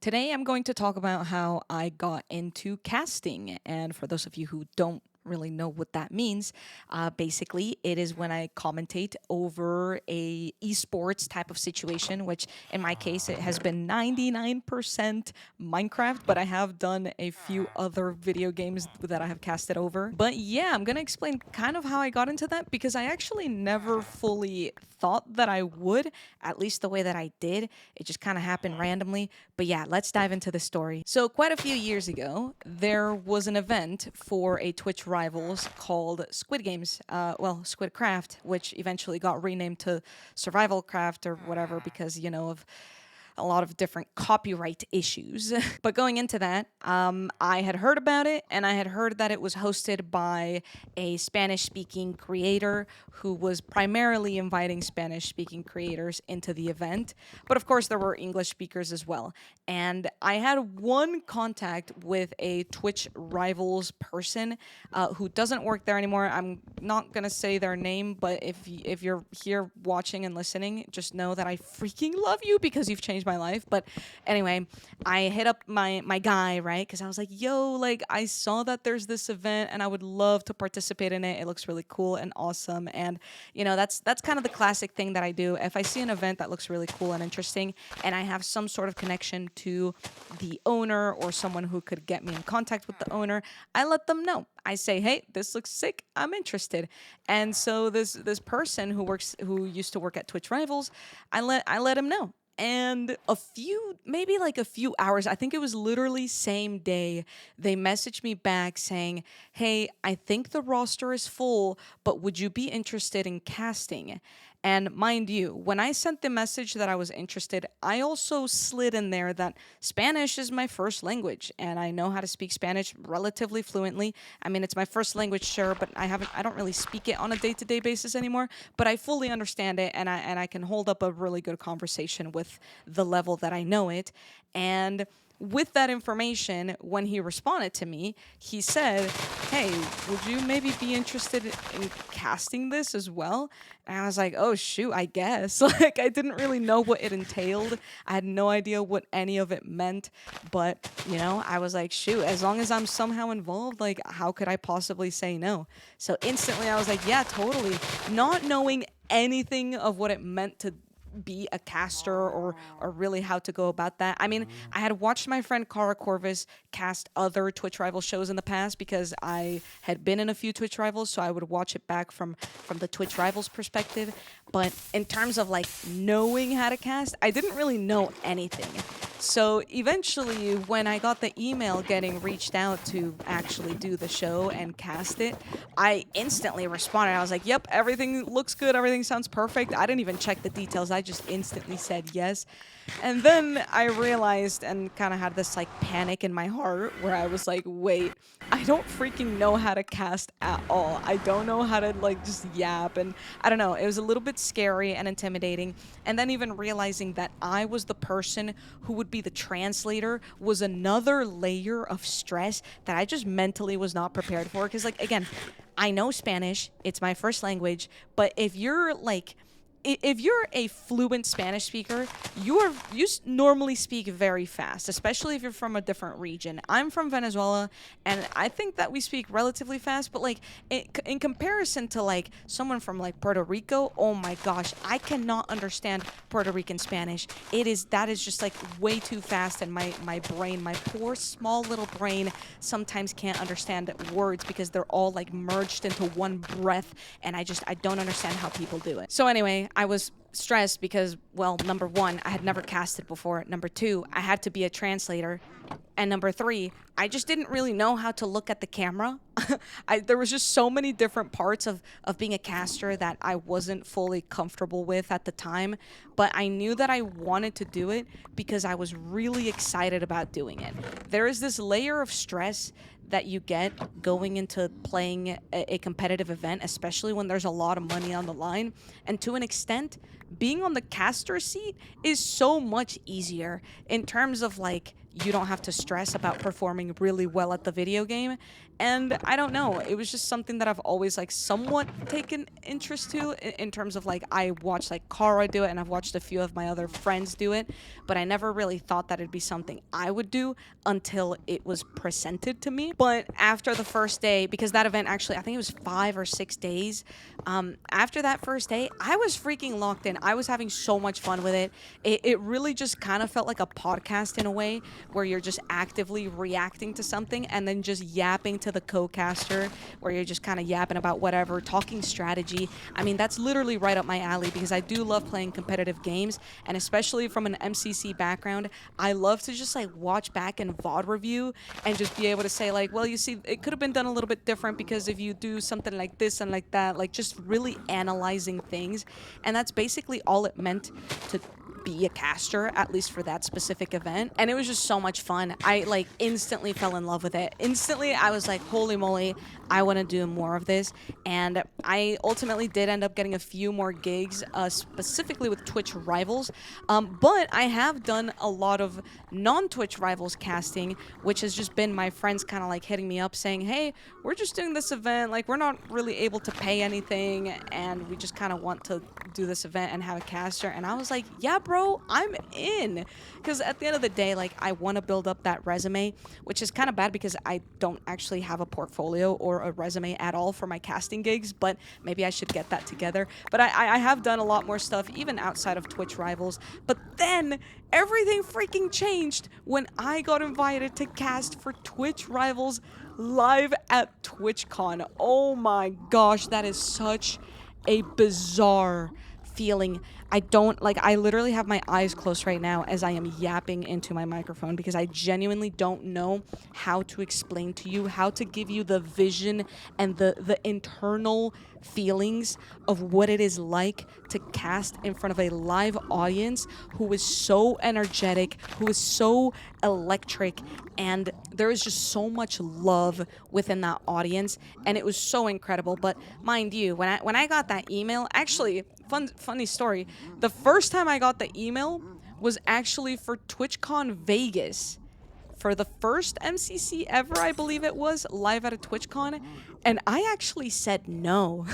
Today, I'm going to talk about how I got into casting. And for those of you who don't really know what that means, basically, it is when I commentate over a esports type of situation, which in my case, it has been 99% Minecraft, but I have done a few other video games that I have casted over. But yeah, I'm going to explain kind of how I got into that because I actually never fully thought that I would, at least the way that I did. It just kind of happened randomly. But yeah, let's dive into the story. So, quite a few years ago, there was an event for a Twitch rivals called Squid Games, Squidcraft, which eventually got renamed to Survival Craft or whatever because, of a lot of different copyright issues. But going into that, I had heard about it, and I had heard that it was hosted by a Spanish speaking creator who was primarily inviting Spanish speaking creators into the event. But of course, there were English speakers as well. And I had one contact with a Twitch rivals person who doesn't work there anymore. I'm not going to say their name, but if you're here watching and listening, just know that I freaking love you because you've changed my life. But anyway, I hit up my guy, right? Because I was like, yo, like I saw that there's this event and I would love to participate in it. It looks really cool and awesome. And that's kind of the classic thing that I do. If I see an event that looks really cool and interesting and I have some sort of connection to the owner or someone who could get me in contact with the owner, I let them know. I say, hey, this looks sick. I'm interested. And so this person who used to work at Twitch Rivals, I let him know. And maybe like a few hours, I think it was literally same day, they messaged me back saying, hey, I think the roster is full, but would you be interested in casting? And mind you, when I sent the message that I was interested, I also slid in there that Spanish is my first language and I know how to speak Spanish relatively fluently. I mean, it's my first language, sure, but I don't really speak it on a day-to-day basis anymore, but I fully understand it and I can hold up a really good conversation with the level that I know it. And with that information, when he responded to me, he said, hey, would you maybe be interested in casting this as well? And I was like, oh, shoot, I guess. Like, I didn't really know what it entailed. I had no idea what any of it meant. But, I was like, shoot, as long as I'm somehow involved, like, how could I possibly say no? So instantly I was like, yeah, totally. Not knowing anything of what it meant to be a caster or really how to go about that. I mean, I had watched my friend Cara Corvus cast other Twitch rival shows in the past because I had been in a few Twitch rivals, so I would watch it back from the Twitch rivals perspective. But in terms of like knowing how to cast, I didn't really know anything. So eventually, when I got the email getting reached out to actually do the show and cast it, I instantly responded. I was like, yep, everything looks good. Everything sounds perfect. I didn't even check the details. I just instantly said yes. And then I realized and kind of had this like panic in my heart where I was like, wait, I don't freaking know how to cast at all. I don't know how to like just yap. And I don't know. It was a little bit scary and intimidating. And then even realizing that I was the person who would be the translator was another layer of stress that I just mentally was not prepared for. Because, like, again, I know Spanish, it's my first language, but if you're like, if you're a fluent Spanish speaker, normally speak very fast, especially if you're from a different region. I'm from Venezuela, and I think that we speak relatively fast, but like in comparison to like someone from like Puerto Rico, oh my gosh, I cannot understand Puerto Rican Spanish. That is just like way too fast, and my brain, my poor small little brain, sometimes can't understand words because they're all like merged into one breath, and I don't understand how people do it. So anyway, I was stressed because, well, number one, I had never casted before. Number two, I had to be a translator. And number three, I just didn't really know how to look at the camera. There was just so many different parts of being a caster that I wasn't fully comfortable with at the time. But I knew that I wanted to do it because I was really excited about doing it. There is this layer of stress that you get going into playing a competitive event, especially when there's a lot of money on the line. And to an extent, being on the caster seat is so much easier in terms of like you don't have to stress about performing really well at the video game. And I don't know, it was just something that I've always like somewhat taken interest to in terms of like I watched like Kara do it and I've watched a few of my other friends do it, but I never really thought that it'd be something I would do until it was presented to me. But after the first day, because that event actually, I think it was 5 or 6 days, after that first day, I was freaking locked in. I was having so much fun with it. It really just kind of felt like a podcast in a way, where you're just actively reacting to something and then just yapping to the co-caster, where you're just kind of yapping about whatever, talking strategy. I mean, that's literally right up my alley because I do love playing competitive games, and especially from an MCC background, I love to just like watch back and VOD review and just be able to say like, well, you see, it could have been done a little bit different because if you do something like this and like that, like just really analyzing things. And that's basically all it meant to be a caster, at least for that specific event. And it was just so much fun. I like instantly fell in love with it. Instantly, I was like, holy moly, I want to do more of this. And I ultimately did end up getting a few more gigs, specifically with Twitch Rivals. But I have done a lot of non-Twitch Rivals casting, which has just been my friends kind of like hitting me up saying, hey, we're just doing this event. Like, we're not really able to pay anything, and we just kind of want to do this event and have a caster. And I was like, yeah, bro, I'm in. Because at the end of the day, like, I want to build up that resume, which is kind of bad because I don't actually have a portfolio or a resume at all for my casting gigs, but maybe I should get that together. But I have done a lot more stuff even outside of Twitch Rivals. But then everything freaking changed when I got invited to cast for Twitch Rivals live at TwitchCon. Oh my gosh, that is such a bizarre feeling. I literally have my eyes closed right now as I am yapping into my microphone because I genuinely don't know how to explain to you, how to give you the vision and the internal feelings of what it is like to cast in front of a live audience who is so energetic, who is so electric, and there is just so much love within that audience, and it was so incredible. But mind you, when I got that email, actually, funny story, the first time I got the email was actually for TwitchCon Vegas, for the first MCC ever, I believe it was, live at a TwitchCon, and I actually said no,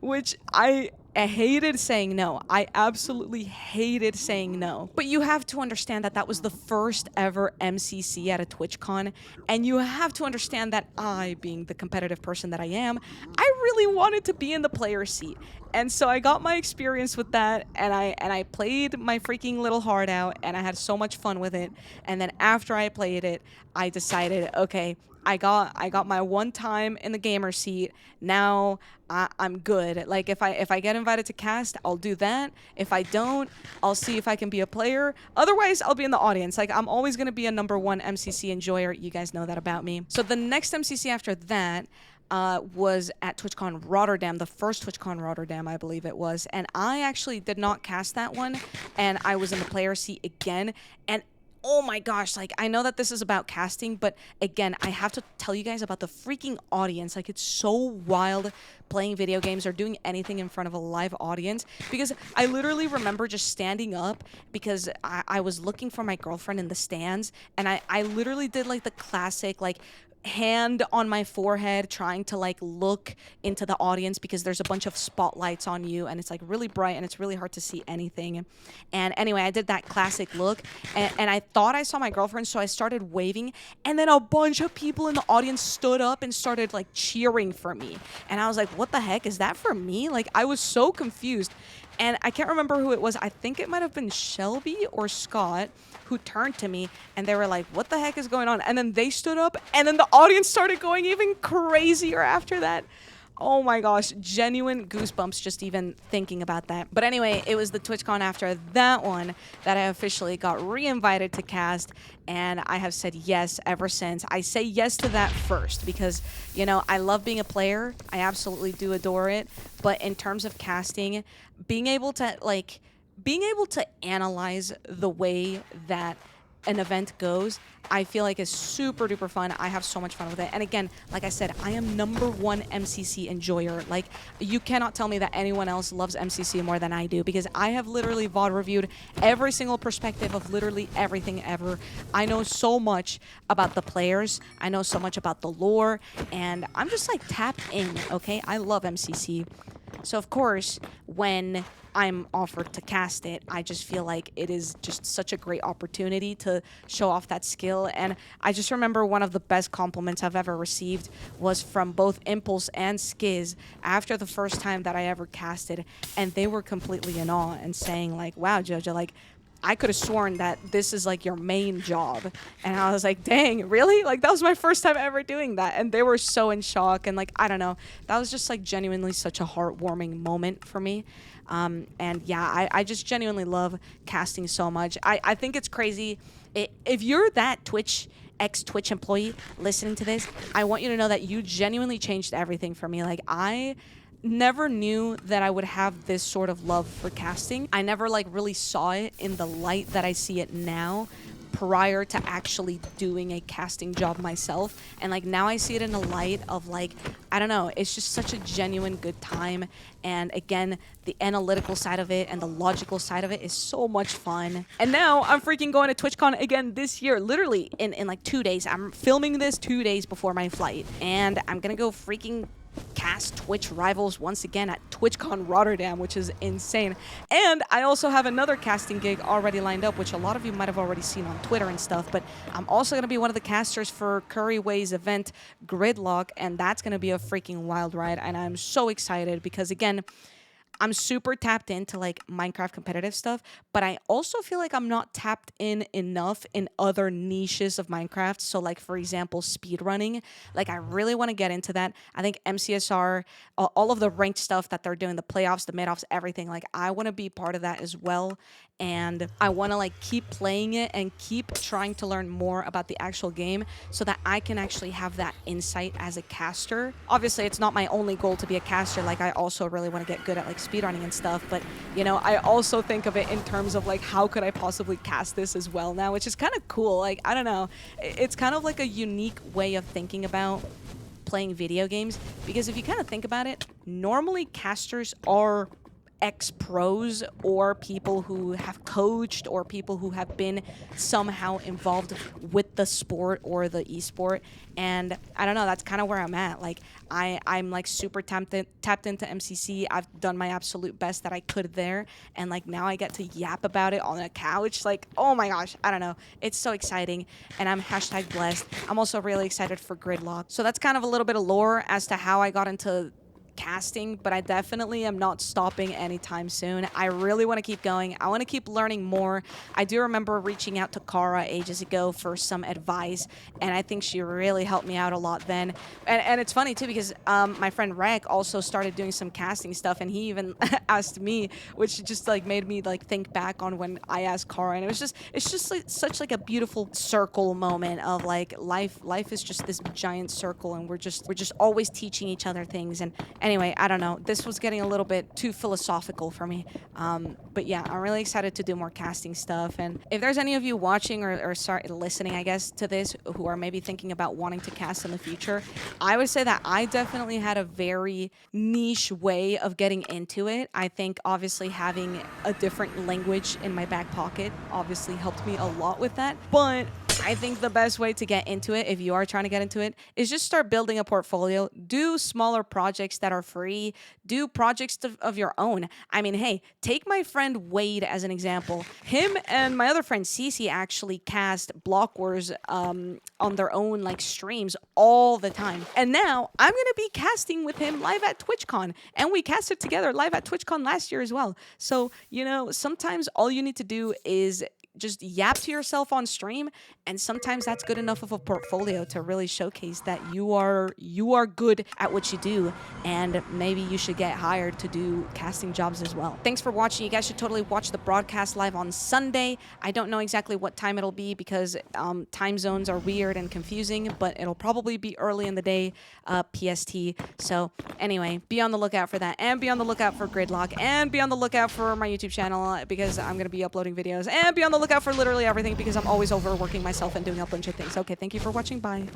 which I hated saying no. I absolutely hated saying no. But you have to understand that that was the first ever MCC at a TwitchCon, and you have to understand that I, being the competitive person that I am, I really wanted to be in the player seat. And so I got my experience with that, and I played my freaking little heart out, and I had so much fun with it. And then after I played it, I decided, okay, I got my one time in the gamer seat. Now I'm good. Like if I get invited to cast, I'll do that. If I don't, I'll see if I can be a player. Otherwise, I'll be in the audience. Like I'm always gonna be a #1 MCC enjoyer. You guys know that about me. So the next MCC after that was at TwitchCon Rotterdam, the first TwitchCon Rotterdam, I believe it was. And I actually did not cast that one, and I was in the player seat again. And oh my gosh, like, I know that this is about casting, but again, I have to tell you guys about the freaking audience. Like, it's so wild playing video games or doing anything in front of a live audience, because I literally remember just standing up because I was looking for my girlfriend in the stands, and I literally did, like, the classic, like, hand on my forehead trying to like look into the audience because there's a bunch of spotlights on you and it's like really bright and it's really hard to see anything. And anyway, I did that classic look, and I thought I saw my girlfriend, so I started waving, and then a bunch of people in the audience stood up and started like cheering for me, and I was like, what the heck, is that for me? Like, I was so confused. And I can't remember who it was. I think it might have been Shelby or Scott who turned to me, and they were like, what the heck is going on? And then they stood up, and then the audience started going even crazier after that. Oh my gosh, genuine goosebumps just even thinking about that. But anyway, it was the TwitchCon after that one that I officially got re-invited to cast, and I have said yes ever since. I say yes to that first because, you know, I love being a player. I absolutely do adore it. But in terms of casting, being able to analyze the way that an event goes, I feel like it's super duper fun. I have so much fun with it. And again, like I said, I am #1 MCC enjoyer. Like, you cannot tell me that anyone else loves MCC more than I do, because I have literally VOD reviewed every single perspective of literally everything ever. I know so much about the players. I know so much about the lore, and I'm just like tapped in, okay? I love MCC. So of course, when I'm offered to cast it, I just feel like it is just such a great opportunity to show off that skill. And I just remember one of the best compliments I've ever received was from both Impulse and Skiz after the first time that I ever casted, and they were completely in awe and saying like, wow, Jojo, like, I could have sworn that this is like your main job. And I was like, dang, really? Like, that was my first time ever doing that. And they were so in shock. And like, I don't know, that was just like genuinely such a heartwarming moment for me. And yeah, I just genuinely love casting so much. I think it's crazy. If you're that ex-Twitch employee listening to this, I want you to know that you genuinely changed everything for me. Like, I never knew that I would have this sort of love for casting. I never like really saw it in the light that I see it now prior to actually doing a casting job myself. And like, now I see it in a light of like, I don't know, it's just such a genuine good time. And again, the analytical side of it and the logical side of it is so much fun. And now I'm freaking going to TwitchCon again this year, literally in like 2 days. I'm filming this 2 days before my flight, and I'm gonna go freaking cast Twitch rivals once again at TwitchCon Rotterdam, which is insane. And I also have another casting gig already lined up, which a lot of you might have already seen on Twitter and stuff, but I'm also going to be one of the casters for Curryway's event Gridlock, and that's going to be a freaking wild ride, and I'm so excited because, again, I'm super tapped into like Minecraft competitive stuff, but I also feel like I'm not tapped in enough in other niches of Minecraft. So like, for example, speedrunning. Like, I really want to get into that. I think MCSR, all of the ranked stuff that they're doing, the playoffs, the mid-offs, everything, like, I want to be part of that as well. And I want to like keep playing it and keep trying to learn more about the actual game so that I can actually have that insight as a caster. Obviously, it's not my only goal to be a caster. Like, I also really want to get good at like speedrunning and stuff, but you know, I also think of it in terms of like, how could I possibly cast this as well now, which is kind of cool. Like, I don't know, it's kind of like a unique way of thinking about playing video games, because if you kind of think about it, normally casters are ex-pros or people who have coached or people who have been somehow involved with the sport or the esport. And I don't know, that's kind of where I'm at. Like, I'm like super tapped into MCC. I've done my absolute best that I could there, and like, now I get to yap about it on a couch. Like, oh my gosh, I don't know, it's so exciting, and I'm #blessed. I'm also really excited for Gridlock. So that's kind of a little bit of lore as to how I got into casting, but I definitely am not stopping anytime soon. I really want to keep going. I want to keep learning more. I do remember reaching out to Kara ages ago for some advice, and I think she really helped me out a lot then. And it's funny too, because my friend Rek also started doing some casting stuff, and he even asked me, which just like made me like think back on when I asked Kara, and it's just like such like a beautiful circle moment of like, life is just this giant circle, and we're just always teaching each other things. And anyway, I don't know, this was getting a little bit too philosophical for me, but yeah, I'm really excited to do more casting stuff. And if there's any of you watching or sorry, listening, I guess, to this, who are maybe thinking about wanting to cast in the future, I would say that I definitely had a very niche way of getting into it. I think obviously having a different language in my back pocket obviously helped me a lot with that, but I think the best way to get into it, if you are trying to get into it, is just start building a portfolio. Do smaller projects that are free. Do projects of your own. I mean, hey, take my friend Wade as an example. Him and my other friend Cece actually cast Block Wars on their own like streams all the time. And now I'm going to be casting with him live at TwitchCon. And we casted together live at TwitchCon last year as well. So, you know, sometimes all you need to do is just yap to yourself on stream, and sometimes that's good enough of a portfolio to really showcase that you are good at what you do, and maybe you should get hired to do casting jobs as well. Thanks for watching. You guys should totally watch the broadcast live on Sunday. I don't know exactly what time it'll be because time zones are weird and confusing, but it'll probably be early in the day, PST. So anyway, be on the lookout for that, and be on the lookout for Gridlock, and be on the lookout for my YouTube channel because I'm going to be uploading videos, and be on the lookout look out for literally everything because I'm always overworking myself and doing a bunch of things. Okay, thank you for watching. Bye.